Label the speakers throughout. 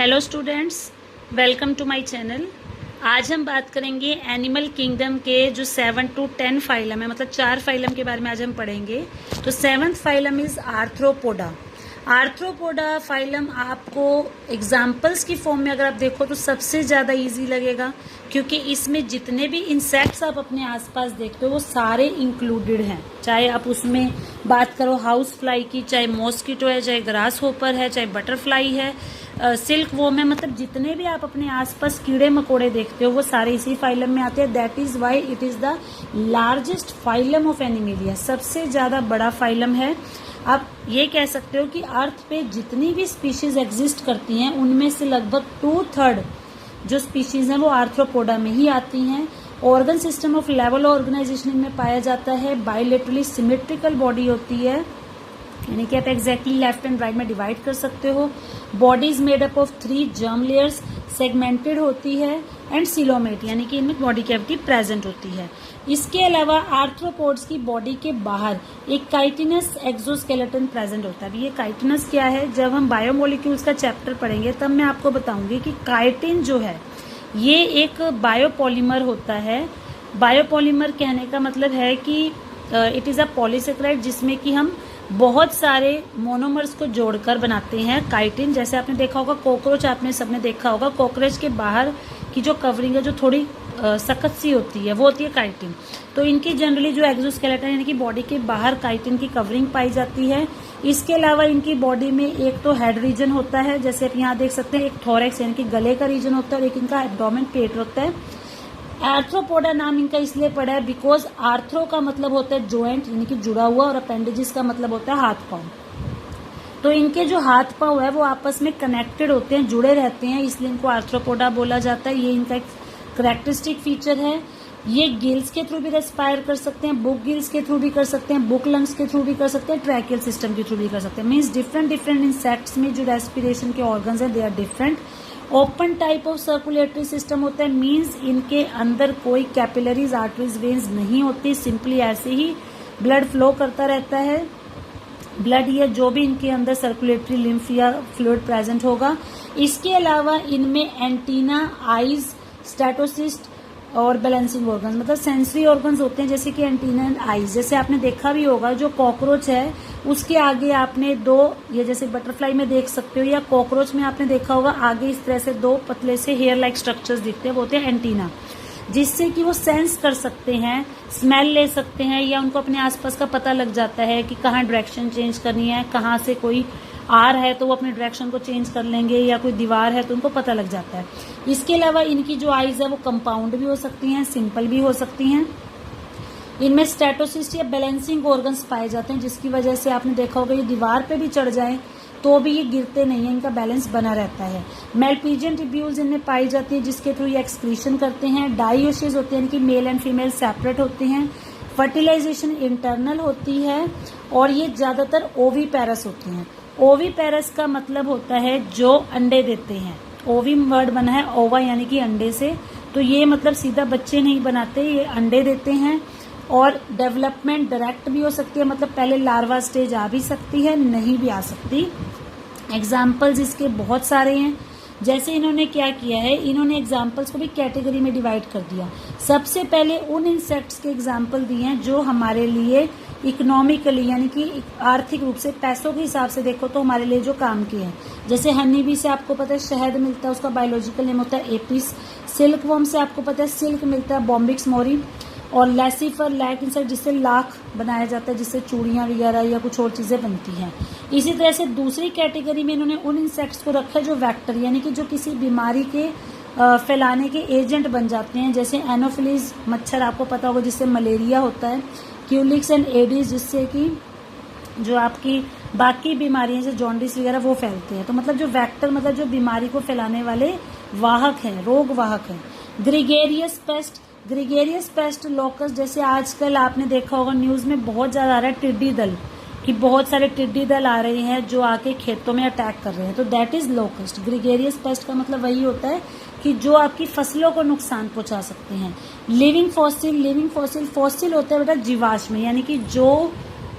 Speaker 1: Hello students, welcome to my channel. आज हम बात करेंगे एनिमल किंगडम के जो 7 to 10 फाइलम है, मतलब 4 फाइलम के बारे में आज हम पढ़ेंगे। तो 7th phylum is arthropoda. Arthropoda phylum आपको एग्जाम्पल्स की फॉर्म में अगर आप देखो तो सबसे ज़्यादा इजी लगेगा, क्योंकि इसमें जितने भी इंसेक्ट्स आप अपने आसपास देखते हो वो सारे इंक्लूडेड हैं। चाहे आप उसमें बात करो हाउस फ्लाई की, चाहे मॉस्किटो है, चाहे ग्रास होपर है, चाहे बटरफ्लाई है, सिल्क वॉर्म है, मतलब जितने भी आप अपने आसपास कीड़े मकोड़े देखते हो वो सारे इसी फाइलम में आते हैं। That is why it is the largest phylum of animalia, सबसे ज्यादा बड़ा फाइलम है। आप ये कह सकते हो कि अर्थ पे जितनी भी स्पीशीज एग्जिस्ट करती हैं उनमें से लगभग 2/3 जो स्पीशीज हैं वो आर्थ्रोपोडा में ही आती हैं। Organ system of level organisation इनमें पाया जाता है। बायोलेटरली सिमेट्रिकल बॉडी होती है, यानी कि आप एग्जैक्टली लेफ्ट एंड राइट में डिवाइड कर सकते हो। Body is made up of 3 germ layers, segmented होती है, एंड सिलोमेट, यानी कि इनमें बॉडी कैविटी प्रेजेंट होती है। इसके अलावा आर्थ्रोपोड्स की बॉडी के बाहर एक काइटिनस एक्सोस्केलेटन प्रेजेंट होता है। अब ये काइटिनस क्या है, जब हम बायोमोलिक्यूल्स का चैप्टर पढ़ेंगे तब मैं आपको बताऊंगी कि काइटिन जो है ये एक बायोपॉलीमर होता है। बायोपॉलीमर कहने का मतलब है कि इट इज अ पॉलीसेकेराइड जिसमें कि हम बहुत सारे मोनोमर्स को जोड़कर बनाते हैं काइटिन। जैसे आपने देखा होगा कॉकरोच, आपने सबने देखा होगा कॉकरोच के बाहर की जो कवरिंग है जो थोड़ी सख्त सी होती है वो होती है काइटिन। तो इनकी जनरली जो एक्सोस्केलेटन यानी कि बॉडी के बाहर काइटिन की कवरिंग पाई जाती है। इसके अलावा इनकी बॉडी में एक तो हेड रीजन होता है, जैसे आप यहाँ देख सकते हैं, एक थोरैक्स यानी कि गले का रीजन होता है, और एक इनका एब्डोमेन पेट होता है। आर्थ्रोपोडा नाम इनका इसलिए पड़ा है बिकॉज आर्थ्रो का मतलब होता है जॉइंट यानी कि जुड़ा हुआ, और अपेंडेजिस का मतलब होता है हाथ पांव। तो इनके जो हाथ पांव है वो आपस में कनेक्टेड होते हैं, जुड़े रहते हैं, इसलिए इनको आर्थ्रोपोडा बोला जाता है। ये इनका एक करेक्टरिस्टिक फीचर है। ये गिल्स के थ्रू भी रेस्पायर कर सकते हैं, बुक गिल्स के थ्रू भी कर सकते हैं, बुक लंग्स के थ्रू भी कर सकते हैं, ट्रैकियल सिस्टम के थ्रू भी कर सकते हैं। मीन्स डिफरेंट इंसेक्ट्स में जो रेस्पिरेशन के ऑर्गन्स हैं they are different. Open type of circulatory system होता है, मीन्स इनके अंदर कोई कैपिलरीज, आर्टरीज, वेन्स नहीं होती, सिंपली ऐसे ही ब्लड फ्लो करता रहता है। ब्लड या जो भी इनके अंदर सर्कुलेटरी लिम्फ या फ्लूइड प्रेजेंट होगा। इसके अलावा इनमें एंटीना, आईज, स्टेटोसिस्ट और बैलेंसिंग ऑर्गन्स, मतलब सेंसरी ऑर्गन्स होते हैं, जैसे कि एंटीना एंड आईज। जैसे आपने देखा भी होगा जो कॉकरोच है उसके आगे आपने 2, ये जैसे बटरफ्लाई में देख सकते हो, या कॉकरोच में आपने देखा होगा आगे इस तरह से 2 पतले से हेयर लाइक स्ट्रक्चर्स दिखते हैं, वो होते हैं एंटीना, जिससे कि वो सेंस कर सकते हैं, स्मेल ले सकते हैं, या उनको अपने आसपास का पता लग जाता है कि कहाँ डायरेक्शन चेंज करनी है, कहाँ से कोई आ रहा है तो वो अपने डायरेक्शन को चेंज कर लेंगे, या कोई दीवार है तो उनको पता लग जाता है। इसके अलावा इनकी जो आईज है वो कंपाउंड भी हो सकती हैं, सिंपल भी हो सकती हैं। इनमें स्टेटोसिस्ट या बैलेंसिंग ऑर्गन्स पाए जाते हैं, जिसकी वजह से आपने देखा होगा ये दीवार पे भी चढ़ जाए तो भी ये गिरते नहीं है, इनका बैलेंस बना रहता है। मेलपीजियन ट्यूब्यूल्स इनमें पाई जाती है जिसके थ्रू ये एक्सक्रीशन करते हैं। डाइओसिस होते हैं, यानी कि मेल एंड फीमेल सेपरेट होते हैं। फर्टिलाइजेशन इंटरनल होती है, और ये ज्यादातर ओवीपेरस होते हैं। ओवीपेरस का मतलब होता है जो अंडे देते हैं। ओवी वर्ड बना है ओवा यानी कि अंडे से, तो ये मतलब सीधा बच्चे नहीं बनाते, ये अंडे देते हैं। और डेवलपमेंट डायरेक्ट भी हो सकती है, मतलब पहले लार्वा स्टेज आ भी सकती है, नहीं भी आ सकती। एग्जाम्पल्स इसके बहुत सारे हैं। जैसे इन्होंने क्या किया है, इन्होंने एग्जाम्पल्स को भी कैटेगरी में डिवाइड कर दिया। सबसे पहले उन इंसेक्ट्स के एग्जाम्पल दिए हैं जो हमारे लिए इकोनॉमिकली यानी कि आर्थिक रूप से पैसों के हिसाब से देखो तो हमारे लिए जो काम के हैं। जैसे हनी बी से आपको पता है शहद मिलता है, उसका बायोलॉजिकल नेम होता है एपिस। सिल्क वर्म से आपको पता है सिल्क मिलता है, बॉम्बिक्स मोरी। और लैसिफर लैक इंसेक्ट जिससे लाख बनाया जाता है, जिससे चूड़ियां वगैरह या कुछ और चीजें बनती हैं। इसी तरह से दूसरी कैटेगरी में इन्होंने उन इंसेक्ट्स को रखा है जो वेक्टर यानी कि जो किसी बीमारी के फैलाने के एजेंट बन जाते हैं। जैसे एनोफिलीज मच्छर आपको पता होगा जिससे मलेरिया होता है, क्यूलिक्स एंड एडिस जिससे कि जो आपकी बाकी बीमारियां जैसे जॉन्डिस वगैरह वो फैलते हैं। तो मतलब जो वेक्टर मतलब जो बीमारी को फैलाने वाले वाहक हैं, रोग वाहक हैं। ग्रिगेरियस पेस्ट लोकस, जैसे आजकल आपने देखा होगा न्यूज में बहुत ज्यादा आ रहा है टिड्डी दल, कि बहुत सारे टिड्डी दल आ रहे हैं जो आके खेतों में अटैक कर रहे हैं, तो that is locust. Gregarious paste का मतलब वही होता है कि जो आपकी फसलों को नुकसान पहुंचा सकते हैं। लिविंग फॉसिल होता है बेटा जीवाश्म, यानी कि जो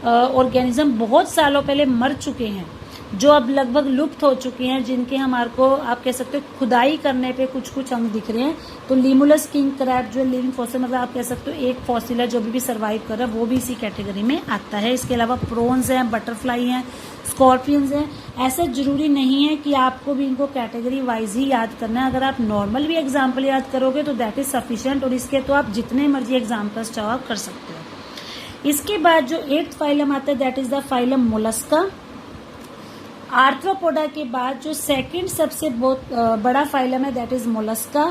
Speaker 1: ऑर्गेनिज्म बहुत सालों पहले मर चुके हैं जो अब लगभग लुप्त हो चुकी हैं, जिनके हमारे को आप कह सकते हो खुदाई करने पे कुछ कुछ अंग दिख रहे हैं। तो लीमुलस किंग क्रैब जो लिविंग फॉसिल, मतलब आप कह सकते हो एक फॉसिल है जो भी सर्वाइव कर रहा है, वो भी इसी कैटेगरी में आता है। इसके अलावा प्रोन्स हैं, बटरफ्लाई हैं, स्कॉर्पियंस हैं। ऐसा जरूरी नहीं है कि आपको भी इनको कैटेगरी वाइज ही याद करना है। अगर आप नॉर्मल भी एग्जाम्पल याद करोगे तो दैट इज सफिशिएंट, और इसके तो आप जितने मर्जी एग्जाम्पल्स चाहो आप कर सकते हो। इसके बाद जो 8th फाइलम आता है that is the phylum Mollusca. Arthropoda के बाद जो सेकंड सबसे बहुत बड़ा फाइलम है दैट इज मोलस्का।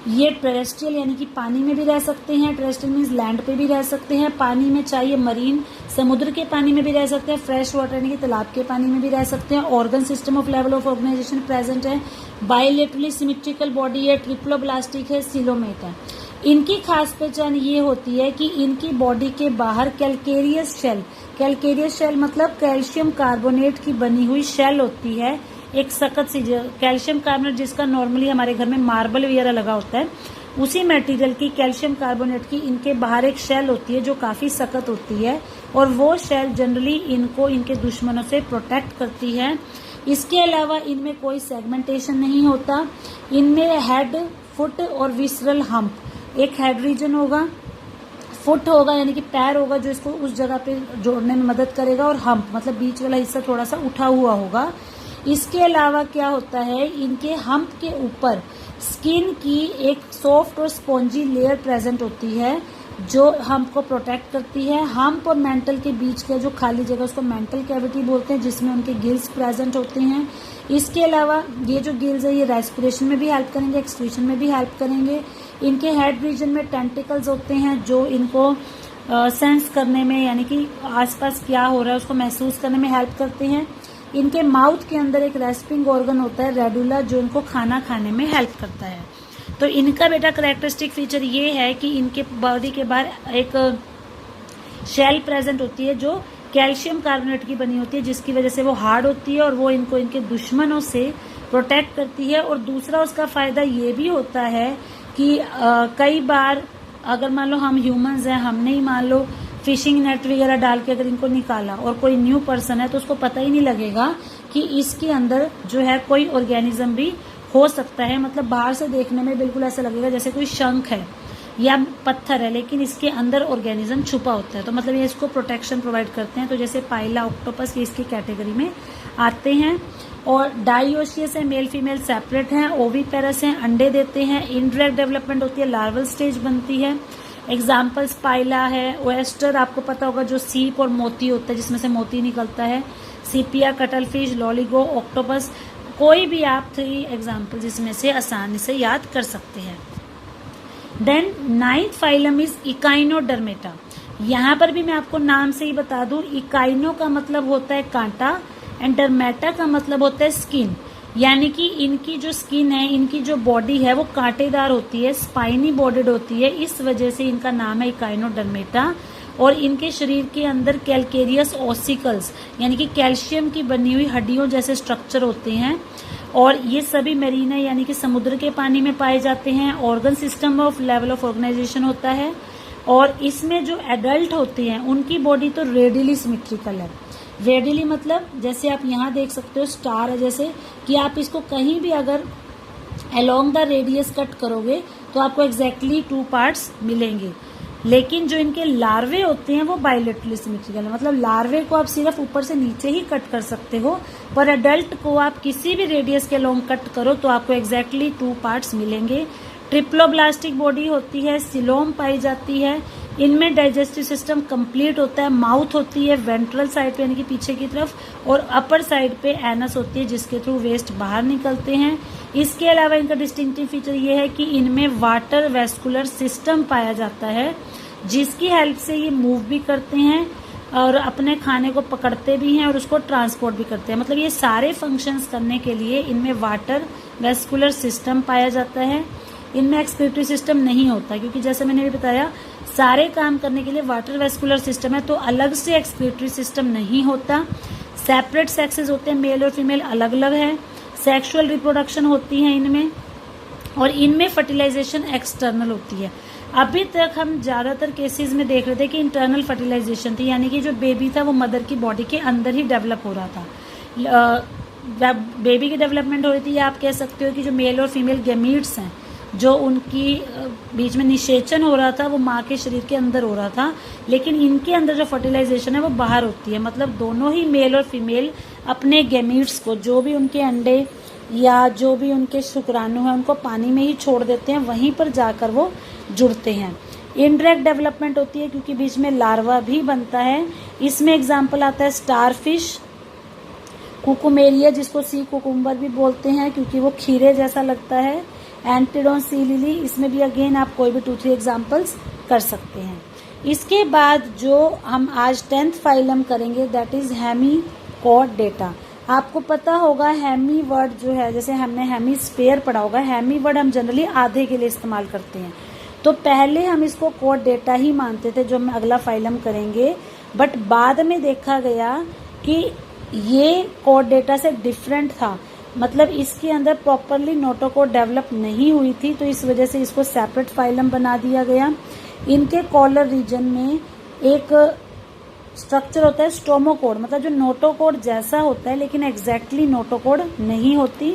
Speaker 1: ये टेरेस्ट्रियल यानी कि पानी में भी रह सकते हैं, टेरेस्ट्रियल मीन्स लैंड पे भी रह सकते हैं, पानी में चाहिए मरीन समुद्र के पानी में भी रह सकते हैं, फ्रेश वाटर यानी कि तालाब के पानी में भी रह सकते हैं। Organ system of level of organisation present है, बायोलेटरली सिमेट्रिकल बॉडी है, ट्रिप्लोब्लास्टिक है, सिलोमेट है। इनकी खास पहचान ये होती है कि इनकी बॉडी के बाहर कैलकेरियस शेल मतलब कैल्शियम कार्बोनेट की बनी हुई शेल होती है, एक सख्त सी कैल्शियम कार्बोनेट जिसका नॉर्मली हमारे घर में मार्बल वगैरह लगा होता है, उसी मटेरियल की कैल्शियम कार्बोनेट की इनके बाहर एक शेल होती है जो काफी सख्त होती है, और वो शेल जनरली इनको इनके दुश्मनों से प्रोटेक्ट करती है। इसके अलावा इनमें कोई सेगमेंटेशन नहीं होता। इनमें हेड, फुट और विसरल हम्प, एक हेड रीजन होगा, फुट होगा यानी कि पैर होगा जो इसको उस जगह पे जोड़ने में मदद करेगा, और हम्प मतलब बीच वाला हिस्सा थोड़ा सा उठा हुआ होगा। इसके अलावा क्या होता है, इनके हम्प के ऊपर स्किन की एक सॉफ्ट और स्पॉन्जी लेयर प्रेजेंट होती है जो हम्प को प्रोटेक्ट करती है। हम्प और मेंटल के बीच का जो खाली जगह उसको मेंटल कैविटी बोलते हैं, जिसमें उनके गिल्स प्रेजेंट होते हैं। इसके अलावा ये जो गिल्स है ये रेस्पिरेशन में भी हेल्प करेंगे, एक्सक्रीशन में भी हेल्प करेंगे। इनके हेड रीजन में टेंटिकल्स होते हैं जो इनको सेंस करने में यानी कि आसपास क्या हो रहा है उसको महसूस करने में हेल्प करते हैं। इनके माउथ के अंदर एक रेस्पिंग ऑर्गन होता है रेडुला, जो इनको खाना खाने में हेल्प करता है। तो इनका बेटा करेक्टरिस्टिक फीचर ये है कि इनके बॉडी के बाहर एक शेल प्रेजेंट होती है जो कैल्शियम कार्बोनेट की बनी होती है, जिसकी वजह से वो हार्ड होती है और वो इनको इनके दुश्मनों से प्रोटेक्ट करती है। और दूसरा उसका फायदा ये भी होता है कि कई बार अगर मान लो हम ह्यूमंस हैं, हमने ही मान लो फिशिंग नेट वगैरह डाल के अगर इनको निकाला और कोई न्यू पर्सन है तो उसको पता ही नहीं लगेगा कि इसके अंदर जो है कोई ऑर्गेनिज्म भी हो सकता है। मतलब बाहर से देखने में बिल्कुल ऐसा लगेगा जैसे कोई शंख है या पत्थर है, लेकिन इसके अंदर ऑर्गेनिज्म छुपा होता है। तो मतलब ये इसको प्रोटेक्शन प्रोवाइड करते हैं। तो जैसे पाइला, ऑक्टोपस ये इसकी कैटेगरी में आते हैं। और डाइओशियस है, मेल फीमेल सेपरेट हैं, ओवीपेरस हैं, अंडे देते हैं, इनडायरेक्ट डेवलपमेंट होती है, लार्वल स्टेज बनती है। एग्जाम्पल्स पाइला है, ओएस्टर आपको पता होगा जो सीप और मोती होता है जिसमें से मोती निकलता है, सीपिया, कटलफिश, लॉलीगो, ऑक्टोपस, कोई भी आप 3 एग्जाम्पल जिसमें से आसानी से याद कर सकते हैं। Then 9th phylum is echinodermata. यहाँ पर भी मैं आपको नाम से ही बता दूं, इकाइनो का मतलब होता है कांटा एंड डर्मेटा का मतलब होता है स्किन, यानी कि इनकी जो स्किन है, इनकी जो बॉडी है वो कांटेदार होती है, स्पाइनी बॉडीड होती है, इस वजह से इनका नाम है इकाइनोडर्मेटा। और इनके शरीर के अंदर कैलकेरियस ऑसिकल्स यानी कि कैल्शियम की बनी हुई हड्डियों जैसे स्ट्रक्चर होते हैं, और ये सभी मेरीन है यानी कि समुद्र के पानी में पाए जाते हैं। Organ system of level of organisation होता है, और इसमें जो एडल्ट होते हैं उनकी बॉडी तो रेडियली सिमेट्रिकल है। रेडियली मतलब जैसे आप यहाँ देख सकते हो स्टार है, जैसे कि आप इसको कहीं भी अगर अलोंग द रेडियस कट करोगे तो आपको एग्जैक्टली 2 पार्ट्स मिलेंगे। लेकिन जो इनके लार्वे होते हैं वो बायलेटरली सिमेट्रिकल है, मतलब लार्वे को आप सिर्फ ऊपर से नीचे ही कट कर सकते हो, पर अडल्ट को आप किसी भी रेडियस के अलोंग कट करो तो आपको एग्जैक्टली 2 पार्ट्स मिलेंगे। ट्रिप्लोब्लास्टिक बॉडी होती है, सिलोम पाई जाती है, इनमें डाइजेस्टिव सिस्टम कंप्लीट होता है, माउथ होती है वेंट्रल साइड पे यानी कि पीछे की तरफ, और अपर साइड पे एनस होती है जिसके थ्रू वेस्ट बाहर निकलते हैं। इसके अलावा इनका डिस्टिंक्टिव फीचर ये है कि इनमें वाटर वेस्कुलर सिस्टम पाया जाता है, जिसकी हेल्प से ये मूव भी करते हैं और अपने खाने को पकड़ते भी हैं और उसको ट्रांसपोर्ट भी करते हैं। मतलब ये सारे फंक्शंस करने के लिए इनमें वाटर वेस्कुलर सिस्टम पाया जाता है। इनमें एक्सक्रीटरी सिस्टम नहीं होता, क्योंकि जैसे मैंने भी बताया सारे काम करने के लिए वाटर वेस्कुलर सिस्टम है, तो अलग से एक्सक्रीटरी सिस्टम नहीं होता। सेपरेट सेक्सेस होते हैं, मेल और फीमेल अलग अलग है। सेक्सुअल रिप्रोडक्शन होती है इनमें, और इनमें फर्टिलाइजेशन एक्सटर्नल होती है। अभी तक हम ज्यादातर केसेस में देख रहे थे कि इंटरनल फर्टिलाइजेशन थी, यानी कि जो बेबी था वो मदर की बॉडी के अंदर ही डेवलप हो रहा था। बेबी की डेवलपमेंट हो रही थी, या आप कह सकते हो कि जो मेल और फीमेल गैमीट्स हैं, जो उनकी बीच में निषेचन हो रहा था वो माँ के शरीर के अंदर हो रहा था, लेकिन इनके अंदर जो फर्टिलाइजेशन है वो बाहर होती है। मतलब दोनों ही मेल और फीमेल अपने गैमीट्स को, जो भी उनके अंडे या जो भी उनके शुक्राणु हैं, उनको पानी में ही छोड़ देते हैं, वहीं पर जाकर वो जुड़ते हैं। इनडायरेक्ट डेवलपमेंट होती है क्योंकि बीच में लार्वा भी बनता है। इसमें एग्जाम्पल आता है स्टारफिश, कुकुमेरिया जिसको सी कुकुम्बर भी बोलते हैं क्योंकि वो खीरे जैसा लगता है, एंटीडोन सी लिली, इसमें भी अगेन आप कोई भी 2-3 एग्जाम्पल्स कर सकते हैं। इसके बाद जो हम आज 10th फाइलम करेंगे दैट इज हेमीकॉर्डेटा। आपको पता होगा हेमी वर्ड जो है, जैसे हमने हेमीस्फेयर पढ़ा होगा, हेमी वर्ड हम जनरली आधे के लिए इस्तेमाल करते हैं। तो पहले हम इसको कॉर्डेटा ही मानते थे जो हम अगला फाइलम करेंगे, बट बाद में देखा गया कि ये कॉर्डेटा से डिफरेंट था, मतलब इसके अंदर प्रॉपरली नोटोकॉर्ड डेवलप नहीं हुई थी, तो इस वजह से इसको सेपरेट फाइलम बना दिया गया। इनके कॉलर रीजन में एक स्ट्रक्चर होता है स्टोमोकॉर्ड, मतलब जो नोटोकॉर्ड जैसा होता है लेकिन एग्जैक्टली नोटोकॉर्ड नहीं होती।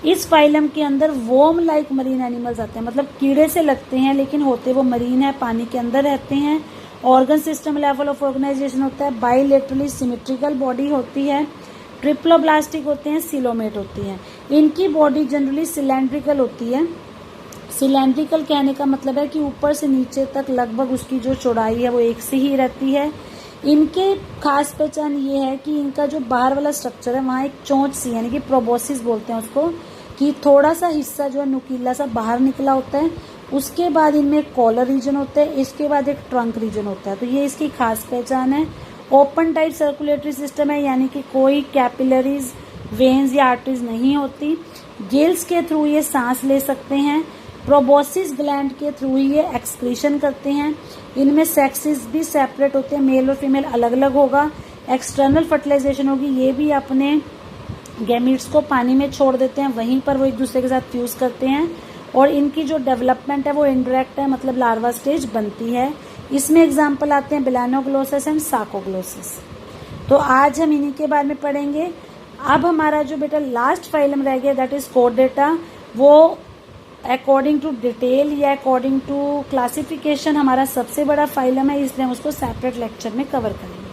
Speaker 1: इस फाइलम के अंदर वॉर्म लाइक मरीन एनिमल्स आते हैं, मतलब कीड़े से लगते हैं लेकिन होते वो मरीन है, पानी के अंदर रहते हैं। Organ system level of organisation होता है, बाइलेटरली सिमेट्रिकल बॉडी होती है, ट्रिप्लोब्लास्टिक होते हैं, सिलोमेट होती हैं। इनकी बॉडी जनरली सिलेंड्रिकल होती है। सिलेंड्रिकल कहने का मतलब है कि ऊपर से नीचे तक लगभग उसकी जो चौड़ाई है वो एक सी ही रहती है। इनके खास पहचान ये है कि इनका जो बाहर वाला स्ट्रक्चर है वहाँ एक चोंच सी, यानी कि प्रोबोसिस बोलते हैं उसको, कि थोड़ा सा हिस्सा जो है नुकीला सा बाहर निकला होता है। उसके बाद इनमें एक कॉलर रीजन होता है, इसके बाद एक ट्रंक रीजन होता है, तो ये इसकी खास पहचान है। ओपन टाइप सर्कुलेटरी सिस्टम है, यानी कि कोई कैपिलरीज, वेन्स या आर्टरीज नहीं होती। गिल्स के थ्रू ये सांस ले सकते हैं। प्रोबोसिस ग्लैंड के थ्रू ही ये एक्सक्रीशन करते हैं। इनमें सेक्सेस भी सेपरेट होते हैं, मेल और फीमेल अलग अलग होगा। एक्सटर्नल फर्टिलाइजेशन होगी, ये भी अपने गैमीट्स को पानी में छोड़ देते हैं, वहीं पर वो एक दूसरे के साथ फ्यूज करते हैं। और इनकी जो डेवलपमेंट है वो इनडायरेक्ट है, मतलब लार्वा स्टेज बनती है। इसमें एग्जाम्पल आते हैं बेलानोग्लोसिस एंड साकोग्लोसिस। तो आज हम इन्हीं के बारे में पढ़ेंगे। अब हमारा जो बेटा लास्ट फाइलम रह गया दैट इज कॉर्डेटा, वो अकॉर्डिंग टू डिटेल या अकॉर्डिंग टू क्लासिफिकेशन हमारा सबसे बड़ा फाइलम है, इसलिए हम उसको सेपरेट लेक्चर में कवर करेंगे।